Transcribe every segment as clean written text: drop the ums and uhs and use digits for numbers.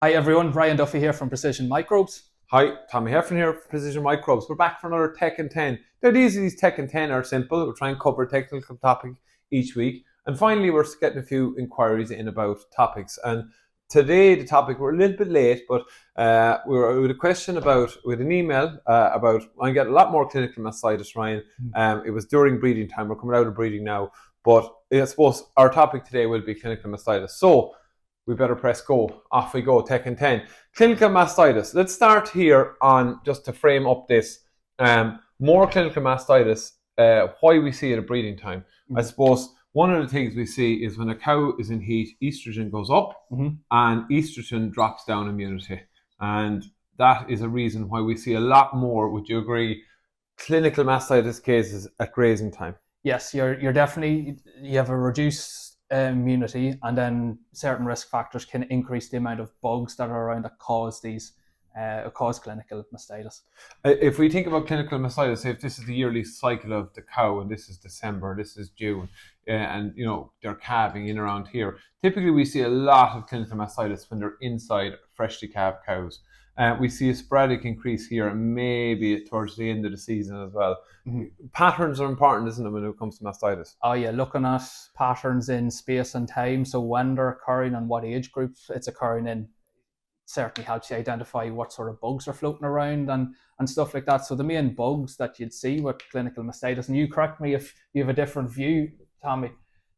Hi everyone, Ryan Duffy here from Precision Microbes. Hi, Tommy Heffron here for Precision Microbes. We're back for another Tech in 10. Now these Tech in 10 are simple. We'll try and cover a technical topic each week. And finally, we're getting a few inquiries in about topics. And today, the topic, we're a little bit late, but we were with a question with an email about, I get a lot more clinical mastitis, Ryan. It was during breeding time. We're coming out of breeding now. But I suppose our topic today will be clinical mastitis. So we better press go. Off we go, Tech in 10. Clinical mastitis. Let's start here on, just to frame up this, more clinical mastitis, why we see it at breeding time. I suppose one of the things we see is when a cow is in heat, estrogen goes up and estrogen drops down immunity. And that is a reason why we see a lot more, would you agree, clinical mastitis cases at grazing time? Yes, you're definitely, you have a reduced immunity, and then certain risk factors can increase the amount of bugs that are around that cause these cause clinical mastitis. If we think about clinical mastitis, if this is the yearly cycle of the cow, and this is December, this is June, and they're calving in around here, typically we see a lot of clinical mastitis when they're inside freshly calved cows. We see a sporadic increase here, and maybe towards the end of the season as well. Patterns are important, isn't it, when it comes to mastitis? Oh yeah, looking at patterns in space and time, so when they're occurring and what age groups it's occurring in, certainly helps you identify what sort of bugs are floating around and stuff like that. So the main bugs that you'd see with clinical mastitis, and you correct me if you have a different view, Tommy,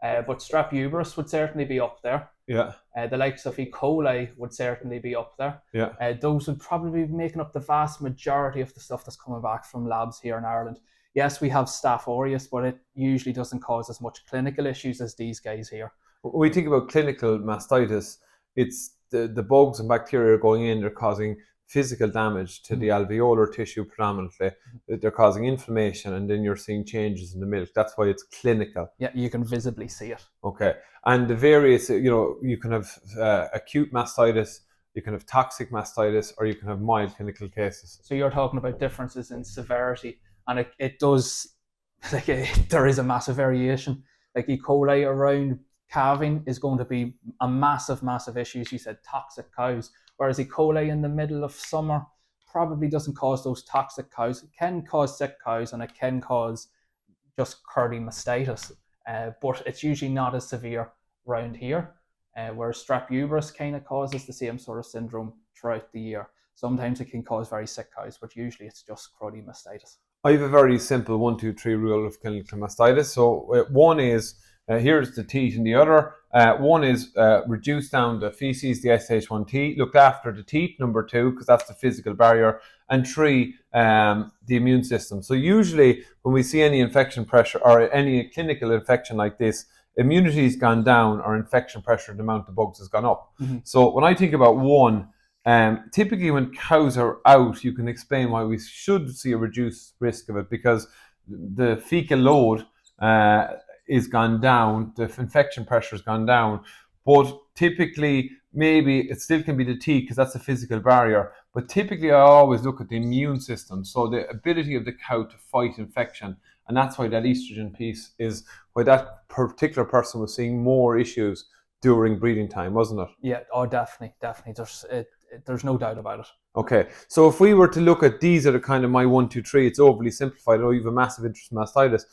but Strep uberis would certainly be up there. Yeah. The likes of E. coli would certainly be up there. Yeah. Those would probably be making up the vast majority of the stuff that's coming back from labs here in Ireland. Yes, we have Staph aureus, but it usually doesn't cause as much clinical issues as these guys here. When we think about clinical mastitis, it's the bugs and bacteria are going in, they're causing physical damage to the alveolar tissue predominantly. They're causing inflammation, and then you're seeing changes in the milk. That's why it's clinical. Yeah, you can visibly see it. Okay. And the various, you can have acute mastitis, you can have toxic mastitis, or you can have mild clinical cases. So you're talking about differences in severity, and it does, there is a massive variation. Like E. coli around calving is going to be a massive issue. You said toxic cows, whereas E. coli in the middle of summer probably doesn't cause those toxic cows. It can cause sick cows, and it can cause just curdy mastitis, but it's usually not as severe around here, whereas Strep uberis kind of causes the same sort of syndrome throughout the year. Sometimes it can cause very sick cows, but usually it's just cruddy mastitis. I have a very simple 1, 2, 3 rule of clinical mastitis. So one is, here's the teat, and the other one is reduce down the feces, the SH1T, look after the teat, number 2, because that's the physical barrier, and 3, the immune system. So usually when we see any infection pressure or any clinical infection like this, immunity's gone down or infection pressure, the amount of bugs has gone up. So when I think about one, typically when cows are out, you can explain why we should see a reduced risk of it, because the fecal load is gone down, the infection pressure has gone down, but typically maybe it still can be the teat because that's a physical barrier, but typically I always look at the immune system, so the ability of the cow to fight infection, and that's why that estrogen piece is why that particular person was seeing more issues during breeding time, wasn't it? Yeah, oh definitely. There's no doubt about it. Okay, so if we were to look at these are the kind of my 1, 2, 3, it's overly simplified. I know you have a massive interest in mastitis.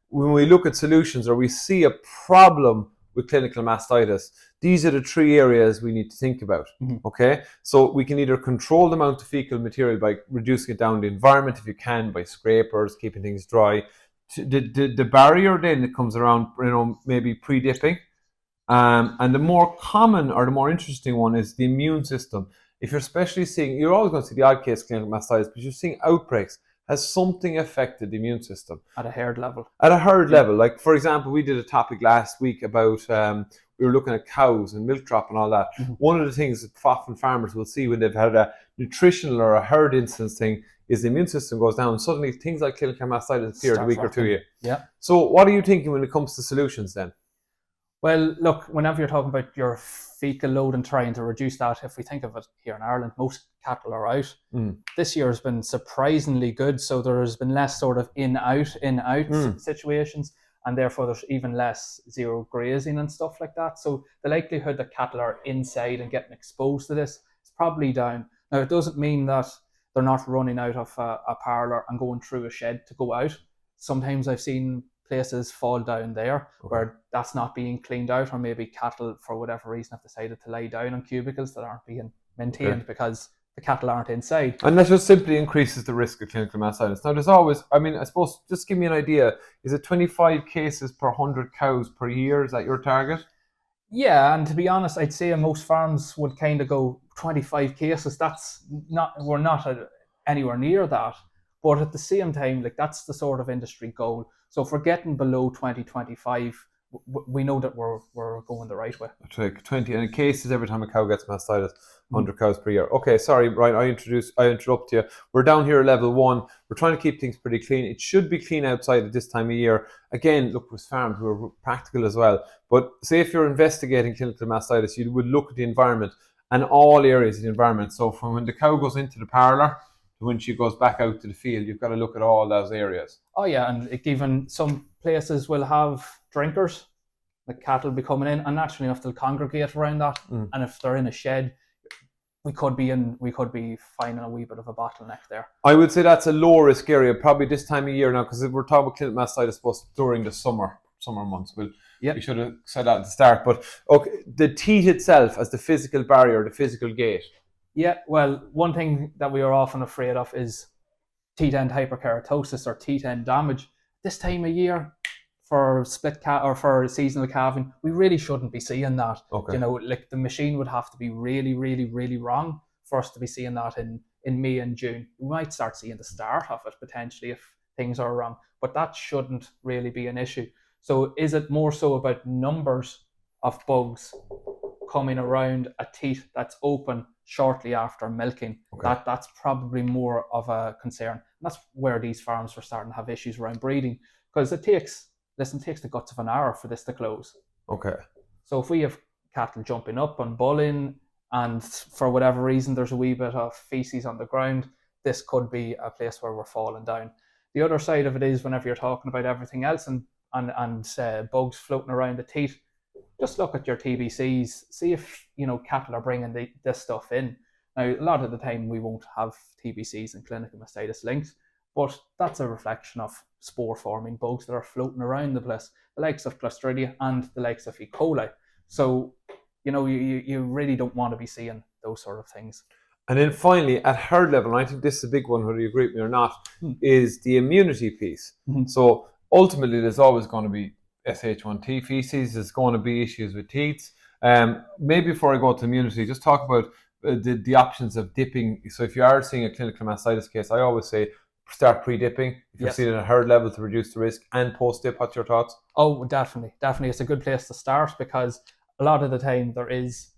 When we look at solutions or we see a problem with clinical mastitis, these are the 3 areas we need to think about. Okay, so we can either control the amount of fecal material by reducing it down the environment if you can, by scrapers, keeping things dry. The barrier then that comes around, maybe pre-dipping. And the more common or the more interesting one is the immune system. If you're especially seeing, you're always going to see the odd case clinical mastitis, but you're seeing outbreaks. Has something affected the immune system? At a herd level. At a herd level. Like, for example, we did a topic last week about, we were looking at cows and milk drop and all that. One of the things that often farmers will see when they've had a nutritional or a herd instance thing is the immune system goes down, and suddenly things like clinical mastitis appear a week or 2 years. Yeah. So what are you thinking when it comes to solutions then? Well, look, whenever you're talking about your fecal load and trying to reduce that, if we think of it here in Ireland, most cattle are out. This year has been surprisingly good, so there has been less sort of in-out situations. and therefore there's even less zero grazing and stuff like that. So the likelihood that cattle are inside and getting exposed to this is probably down. Now, it doesn't mean that they're not running out of a parlour and going through a shed to go out. Sometimes I've seen places fall down there where that's not being cleaned out, or maybe cattle, for whatever reason, have decided to lie down on cubicles that aren't being maintained because the cattle aren't inside. And that just simply increases the risk of clinical mastitis. Now, there's always, I suppose, just give me an idea. Is it 25 cases per 100 cows per year? Is that your target? Yeah, and to be honest, I'd say most farms would kind of go 25 cases. We're not anywhere near that. But at the same time, that's the sort of industry goal. So if we're getting below 2025, we know that we're going the right way. Like 20 and cases every time a cow gets mastitis, 100 cows per year. Okay, sorry, Ryan, I interrupt you. We're down here at level 1. We're trying to keep things pretty clean. It should be clean outside at this time of year. Again, look, with farms, we're practical as well. But say if you're investigating clinical mastitis, you would look at the environment and all areas of the environment. So from when the cow goes into the parlour to when she goes back out to the field, you've got to look at all those areas. Oh yeah, and even some places will have drinkers. The cattle be coming in, and naturally enough they'll congregate around that. And if they're in a shed, we could be finding a wee bit of a bottleneck there. I would say that's a low risk area, probably this time of year now, because we're talking about clinical mastitis during the summer months. We should have said that at the start. But okay, the teat itself as the physical barrier, the physical gate. Yeah, well, one thing that we are often afraid of is teat end hyperkeratosis or teat end damage. This time of year, for or for seasonal calving, we really shouldn't be seeing that. Okay. You know, the machine would have to be really, really, really wrong for us to be seeing that in May and June. We might start seeing the start of it potentially if things are wrong, but that shouldn't really be an issue. So is it more so about numbers of bugs coming around a teat that's open shortly after milking? That's probably more of a concern. And that's where these farms were starting to have issues around breeding, because it takes the guts of an hour for this to close. Okay. So if we have cattle jumping up and bulling, and for whatever reason there's a wee bit of feces on the ground, this could be a place where we're falling down. The other side of it is, whenever you're talking about everything else and bugs floating around the teat, just look at your TBCs, see if cattle are bringing this stuff in. Now, a lot of the time we won't have TBCs and clinical mastitis links, but that's a reflection of spore-forming bugs that are floating around the place, the likes of Clostridia and the likes of E. coli. So, you really don't want to be seeing those sort of things. And then finally, at herd level, and I think this is a big one, whether you agree with me or not, is the immunity piece. So ultimately, there's always going to be SH1T feces, there's going to be issues with teats. Maybe before I go to immunity, just talk about the options of dipping. So if you are seeing a clinical mastitis case, I always say start pre-dipping if you're seeing it at herd level to reduce the risk, and post-dip. What's your thoughts? Oh, definitely. It's a good place to start, because a lot of the time there is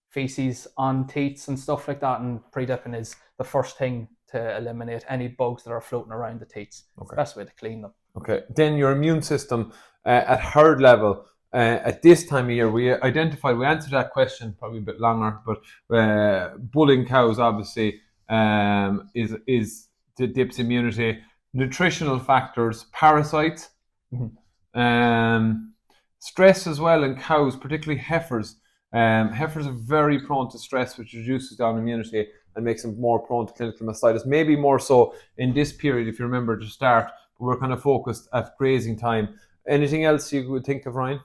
feces on teats and stuff like that, and pre-dipping is the first thing to eliminate any bugs that are floating around the teats. It's the best way to clean them. Okay. Then your immune system at herd level, at this time of year, we answered that question probably a bit longer, but bulling cows obviously is the dips immunity, nutritional factors, parasites, stress as well in cows, particularly heifers. Heifers are very prone to stress, which reduces down immunity and makes them more prone to clinical mastitis. Maybe more so in this period, if you remember to start, but we're kind of focused at grazing time. Anything else you would think of, Ryan?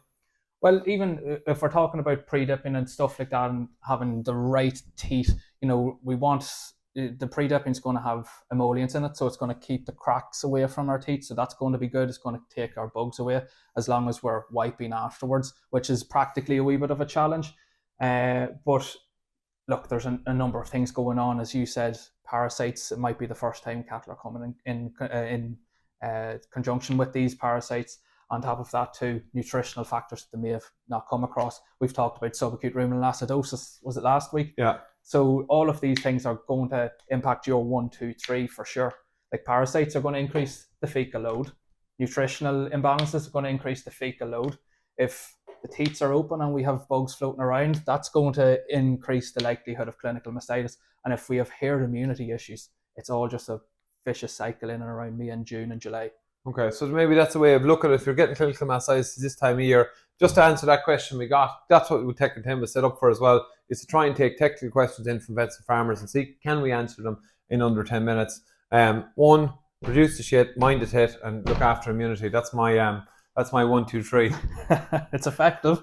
Well, even if we're talking about pre-dipping and stuff like that and having the right teat, we want the pre-dipping is going to have emollients in it, so it's going to keep the cracks away from our teeth. So that's going to be good. It's going to take our bugs away as long as we're wiping afterwards, which is practically a wee bit of a challenge. But look, there's a number of things going on. As you said, parasites, it might be the first time cattle are coming in conjunction with these parasites. On top of that, too, nutritional factors that they may have not come across. We've talked about subacute ruminal acidosis, was it last week? Yeah. So all of these things are going to impact your 1, 2, 3 for sure. Like parasites are going to increase the fecal load. Nutritional imbalances are going to increase the fecal load. If the teats are open and we have bugs floating around, that's going to increase the likelihood of clinical mastitis. And if we have herd immunity issues, it's all just a vicious cycle in and around May and June and July. Okay, so maybe that's a way of looking at it. If you're getting clinical mastitis this time of year, just to answer that question we got, that's what Tech and Tim was set up for as well, is to try and take technical questions in from vets and farmers and see, can we answer them in under 10 minutes? One, reduce the shit, mind the tit, and look after immunity. That's my 1, 2, 3. It's effective.